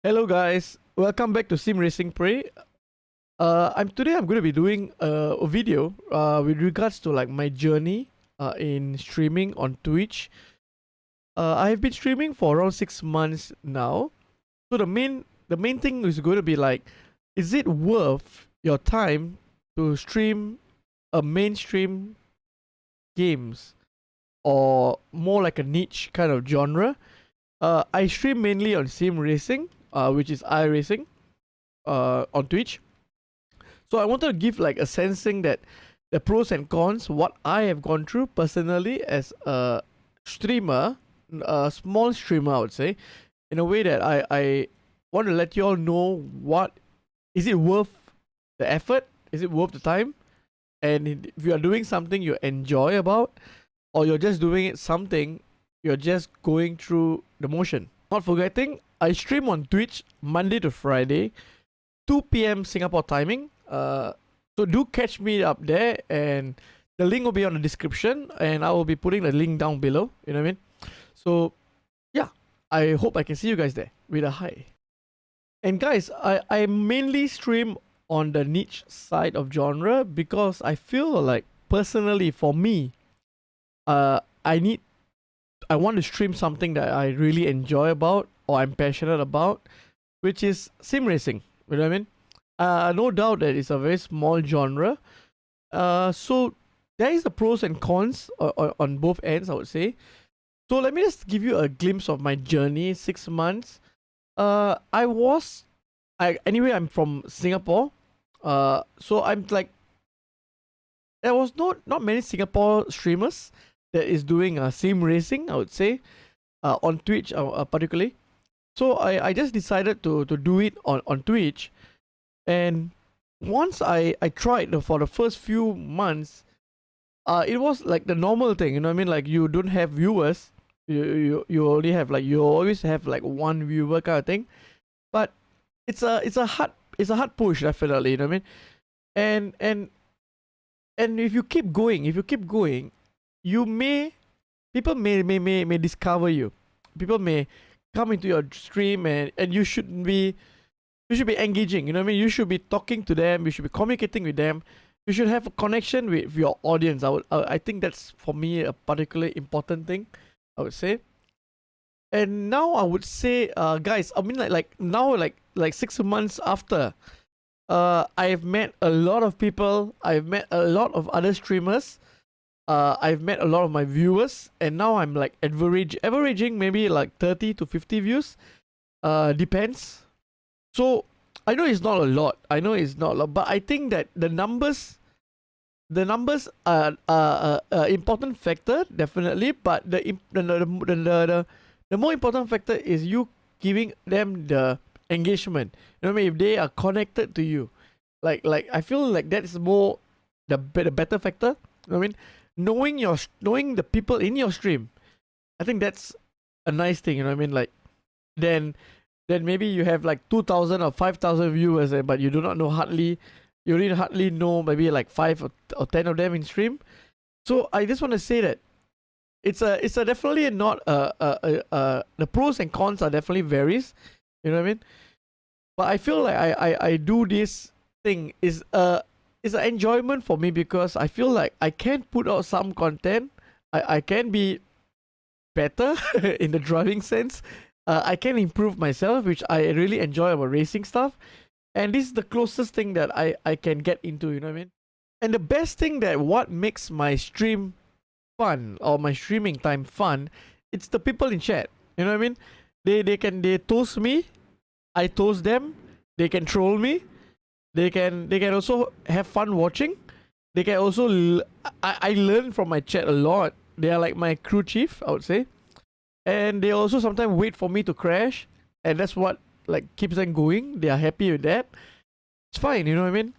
Hello guys, welcome back to simracingprix. I'm going to be doing a video with regards to like my journey in streaming on Twitch. I have been streaming for around 6 months now. So the main thing is going to be like, is it worth your time to stream a mainstream games or more like a niche kind of genre? I stream mainly on sim racing, which is iRacing, on Twitch. So I wanted to give like a sensing that the pros and cons, what I have gone through personally as a streamer, a small streamer, I would say, in a way that I want to let you all know what is it worth the effort, is it worth the time, and if you are doing something you enjoy about, or you're just doing it something you're just going through the motion. Not forgetting, I stream on Twitch Monday to Friday, 2 p.m. Singapore timing. So do catch me up there, and the link will be on the description, and I will be putting the link down below. You know what I mean? So yeah, I hope I can see you guys there with a hi. And guys, I mainly stream on the niche side of genre because I feel like personally for me, I want to stream something that I really enjoy about or I'm passionate about, which is sim racing. You know what I mean? No doubt that it's a very small genre. So there is the pros and cons on both ends, I would say. So let me just give you a glimpse of my journey. 6 months. Anyway, I'm from Singapore. So I'm like, there was not many Singapore streamers that is doing sim racing, I would say, on Twitch particularly. So I just decided to do it on Twitch, and once I tried for the first few months, it was like the normal thing, you know what I mean? Like you don't have viewers, you only have like you always have like one viewer kind of thing, but it's a hard push definitely, you know what I mean? And if you keep going, you may people may discover you. People may come into your stream, and you should be engaging. You know what I mean? You should be talking to them. You should be communicating with them. You should have a connection with your audience. I think that's for me a particularly important thing, I would say. And now I would say, guys, I mean like now like 6 months after, I've met a lot of people. I've met a lot of other streamers. I've met a lot of my viewers, and now I'm like averaging maybe like 30 to 50 views. Depends. So I know it's not a lot. But I think that the numbers are important factor definitely. But the more important factor is you giving them the engagement. You know what I mean? If they are connected to you, like I feel like that's more the better factor. You know what I mean? Knowing the people in your stream, I think that's a nice thing. You know what I mean? Like then maybe you have like 2,000 or 5,000 viewers, but you do not know you really hardly know maybe like 5 or 10 of them in stream. So I just want to say that it's a definitely not the pros and cons are definitely varies. You know what I mean? But I feel like I do this thing is it's an enjoyment for me because I feel like I can put out some content. I can be better in the driving sense. I can improve myself, which I really enjoy about racing stuff. And this is the closest thing that I can get into, you know what I mean? And the best thing that what makes my stream fun or my streaming time fun, it's the people in chat. You know what I mean? They toast me, I toast them, they can troll me, they can also have fun watching. They can also I learn from my chat a lot. They are like my crew chief, I would say. And they also sometimes wait for me to crash, and that's what like keeps them going. They are happy with that. It's fine, you know what I mean?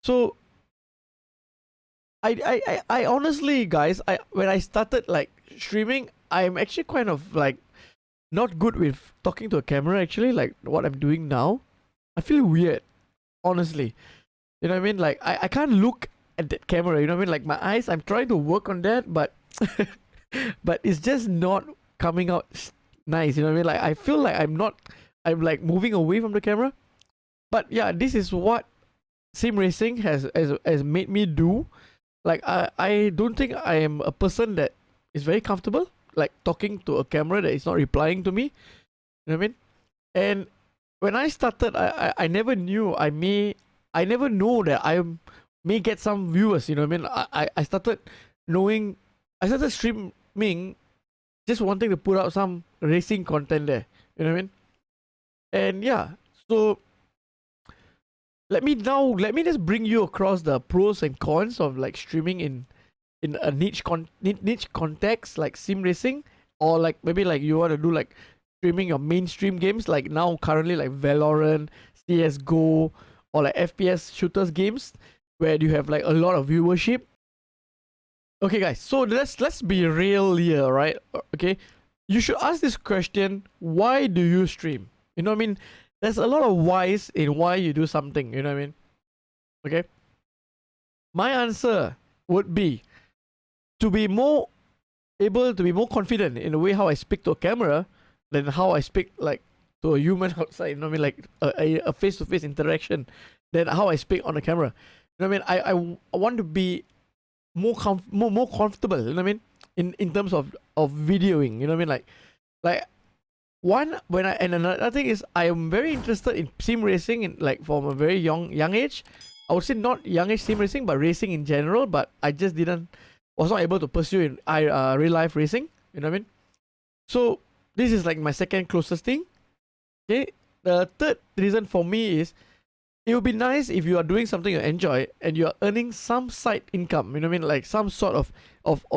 So I honestly, guys, I when I started like streaming, I'm actually kind of like not good with talking to a camera. Actually, like what I'm doing now, I feel weird. Honestly, you know what I mean? Like I can't look at that camera. You know what I mean? Like my eyes, I'm trying to work on that, but but it's just not coming out nice. You know what I mean? Like I feel like I'm not I'm like moving away from the camera. But yeah, this is what sim racing has made me do. Like I don't think I am a person that is very comfortable like talking to a camera that is not replying to me. You know what I mean? And when I started, I never knew I never know that I may get some viewers. You know what I mean? I started knowing, I started streaming just wanting to put out some racing content there. You know what I mean? And yeah, so let me just bring you across the pros and cons of like streaming in a niche context like sim racing, or like maybe like you want to do like streaming your mainstream games like now currently like Valorant, CS:GO, or like FPS shooters games where you have like a lot of viewership. Okay, guys, so let's be real here, right? Okay, you should ask this question: why do you stream? You know what I mean? There's a lot of whys in why you do something. You know what I mean? Okay, my answer would be to be more able to be more confident in the way how I speak to a camera than how I speak like to a human outside. You know what I mean? Like a face-to-face interaction than how I speak on the camera. You know what I mean? I want to be more comfortable. You know what I mean? In terms of videoing. You know what I mean? Like one when I and another thing is I am very interested in sim racing in like from a very young age. I would say not young age sim racing, but racing in general. But I just didn't was not able to pursue in real life racing. You know what I mean? So this is like my second closest thing. Okay. The third reason for me is it would be nice if you are doing something you enjoy and you are earning some side income. You know what I mean? Like some sort of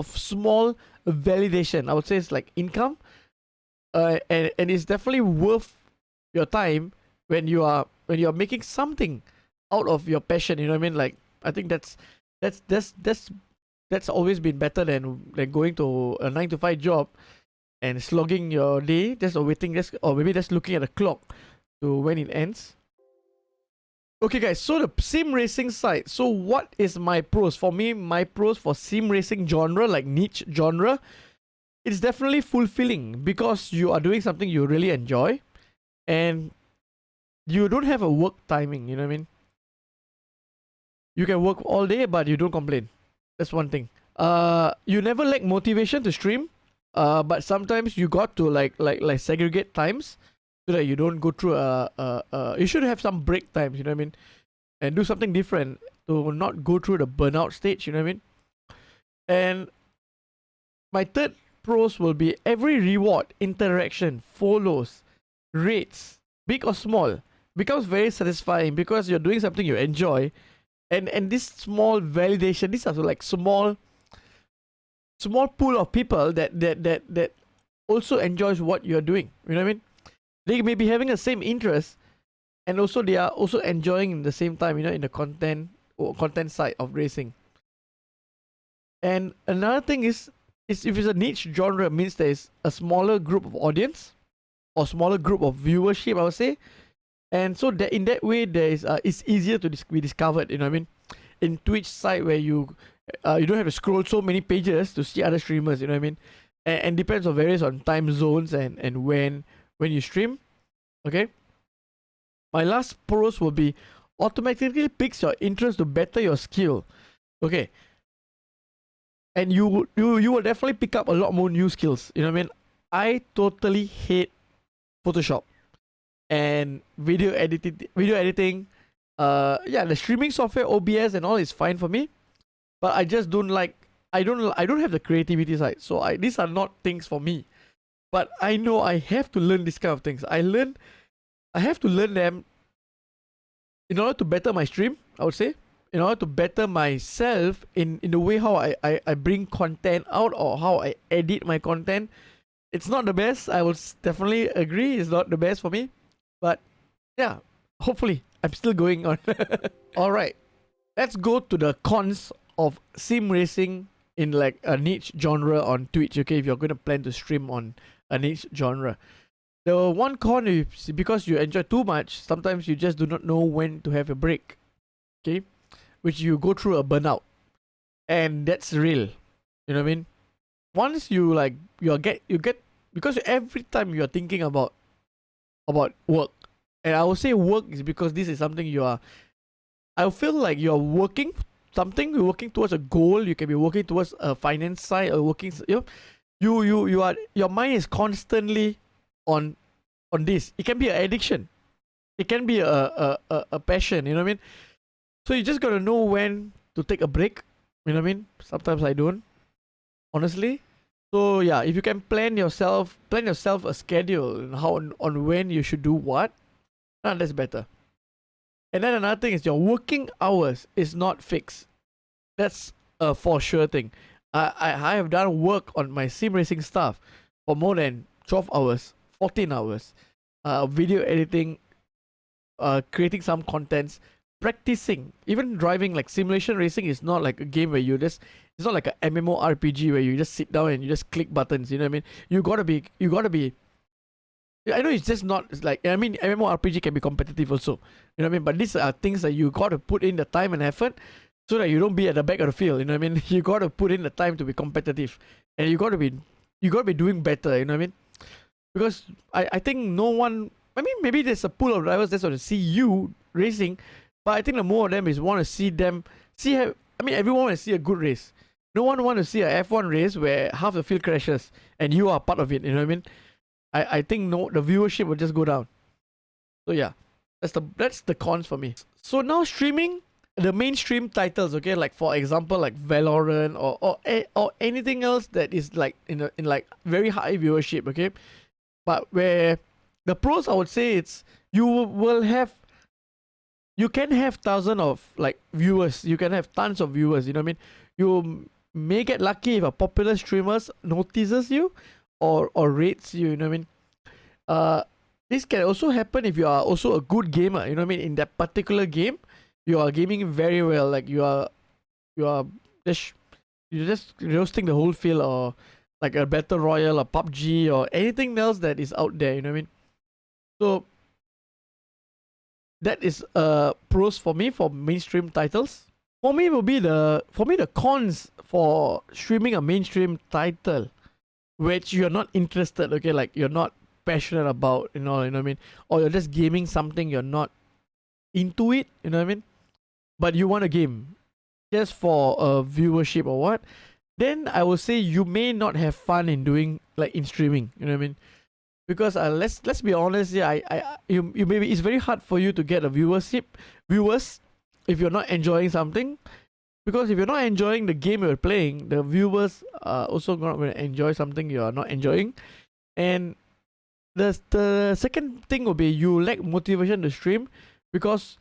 small validation. I would say it's like income. And it's definitely worth your time when you are making something out of your passion. You know what I mean? Like I think that's that's always been better than going to a 9 to 5 job and slogging your day just waiting just or maybe just looking at the clock to when it ends. Okay, guys, so the sim racing side. So what is my pros? For me, my pros for sim racing genre, like niche genre, it's definitely fulfilling because you are doing something you really enjoy and you don't have a work timing. You know what I mean? You can work all day, but you don't complain. That's one thing. You never lack motivation to stream. But sometimes you got to like segregate times so that you don't go through you should have some break times, you know what I mean? And do something different to not go through the burnout stage, you know what I mean? And my third pros will be every reward, interaction, follows, rates, big or small, becomes very satisfying because you're doing something you enjoy. And this small validation, these are like small pool of people that also enjoys what you're doing. You know what I mean? They may be having the same interest, and also they are also enjoying in the same time. You know, in the content side of racing. And another thing is if it's a niche genre, means there is a smaller group of audience or smaller group of viewership, I would say. And so that in that way, there is it's easier to be discovered. You know what I mean? In Twitch side where you don't have to scroll so many pages to see other streamers. You know what I mean? And depends on various on time zones and when you stream. Okay. My last pros will be automatically picks your interest to better your skill. Okay. And you will definitely pick up a lot more new skills. You know what I mean? I totally hate Photoshop and video editing. Yeah, the streaming software OBS and all is fine for me, but I just don't like. I don't have the creativity side, so these are not things for me. But I know I have to learn these kind of things. I have to learn them in order to better my stream. I would say in order to better myself in the way how I bring content out or how I edit my content. It's not the best. I will definitely agree. It's not the best for me, but yeah, hopefully I'm still going on. All right, let's go to the cons of sim racing in like a niche genre on Twitch. Okay, if you're going to plan to stream on a niche genre, the one con is because you enjoy too much. Sometimes you just do not know when to have a break. Okay, which you go through a burnout, and that's real. You know what I mean? Once you like you get because every time you're thinking about about work. And I will say work is because this is something I feel like you're working something, you're working towards a goal. You can be working towards a finance side or working, you are, your mind is constantly on this. It can be an addiction. It can be a passion, you know what I mean? So you just gotta know when to take a break. You know what I mean? Sometimes I don't, honestly. So yeah, if you can plan yourself a schedule and how on when you should do what, that's better. And then another thing is your working hours is not fixed. That's a for sure thing. I have done work on my sim racing stuff for more than 12 hours, 14 hours. Video editing, creating some contents, practicing, even driving. Like simulation racing is not like a game where you just, it's not like a MMORPG where you just sit down and you just click buttons. You know what I mean? You gotta be. I know it's just not, it's like, I mean, MMORPG can be competitive also. You know what I mean? But these are things that you gotta put in the time and effort so that you don't be at the back of the field. You know what I mean? You gotta put in the time to be competitive, and you gotta be doing better. You know what I mean? Because I think no one. I mean, maybe there's a pool of drivers that want to see you racing, but I think the more of them is want to see them see. I mean, everyone want to see a good race. No one want to see a F1 race where half the field crashes and you are part of it. You know what I mean? I think no, the viewership will just go down. So yeah, that's the cons for me. So now streaming the mainstream titles, okay, like for example, like Valorant or anything else that is like in like very high viewership, okay. But where the pros, I would say it's you can have thousands of like viewers, you can have tons of viewers. You know what I mean? You may get lucky if a popular streamers notices you or rates you. You know what I mean? This can also happen if you are also a good gamer. You know what I mean? In that particular game, you are gaming very well. Like you are just you're just roasting the whole field, or like a battle royale or PUBG or anything else that is out there. You know what I mean? So that is pros for me for mainstream titles. For me will be the cons for streaming a mainstream title which you're not interested, okay, like you're not passionate about, you know what I mean? Or you're just gaming something you're not into it, you know what I mean? But you want a game just for viewership or what, then I will say you may not have fun in doing like in streaming, you know what I mean? Because let's be honest, yeah, you maybe it's very hard for you to get a viewers if you're not enjoying something. Because if you're not enjoying the game you're playing, the viewers are also not going to enjoy something you are not enjoying. And the second thing will be you lack motivation to stream because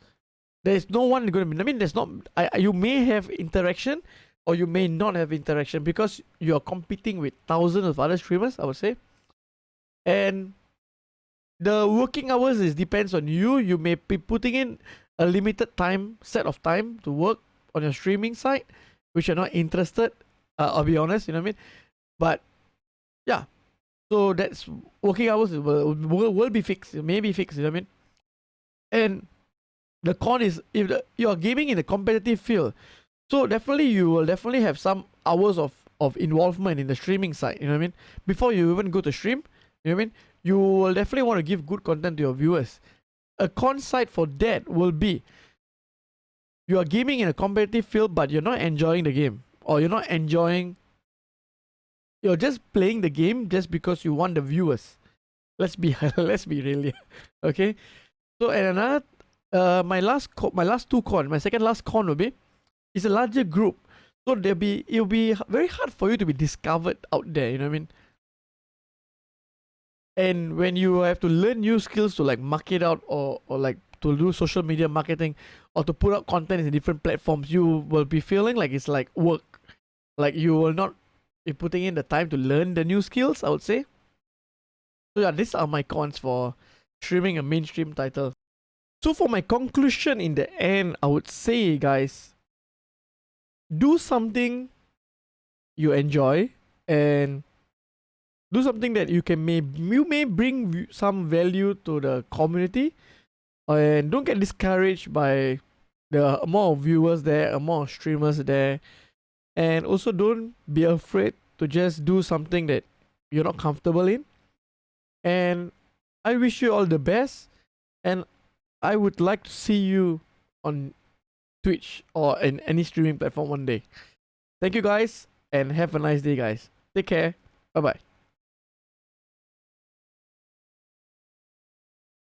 there's no one going to be. I mean, there's not. You may have interaction or you may not have interaction because you're competing with thousands of other streamers, I would say. And the working hours depends on you. You may be putting in a limited set of time to work on your streaming site, which you're not interested. I'll be honest, you know what I mean? But yeah, so that's working hours will be fixed. It may be fixed, you know what I mean? And the con is if you're gaming in a competitive field, so definitely you will definitely have some hours of involvement in the streaming side, you know what I mean? Before you even go to stream, you know what I mean? You will definitely want to give good content to your viewers. A con side for that will be you are gaming in a competitive field, but you're not enjoying the game, or you're just playing the game just because you want the viewers. Let's be real, okay. So and another, my second last con will be it's a larger group, so it'll be very hard for you to be discovered out there. You know what I mean? And when you have to learn new skills to like market out or like to do social media marketing or to put out content in different platforms, you will be feeling like it's like work. Like you will not be putting in the time to learn the new skills, I would say. So yeah, these are my cons for streaming a mainstream title. So for my conclusion in the end, I would say, guys, do something you enjoy and do something that you may bring some value to the community, and don't get discouraged by the amount of viewers there, amount of streamers there, and also don't be afraid to just do something that you're not comfortable in. And I wish you all the best, and I would like to see you on Twitch or in any streaming platform one day. Thank you guys, and have a nice day, guys. Take care. Bye bye.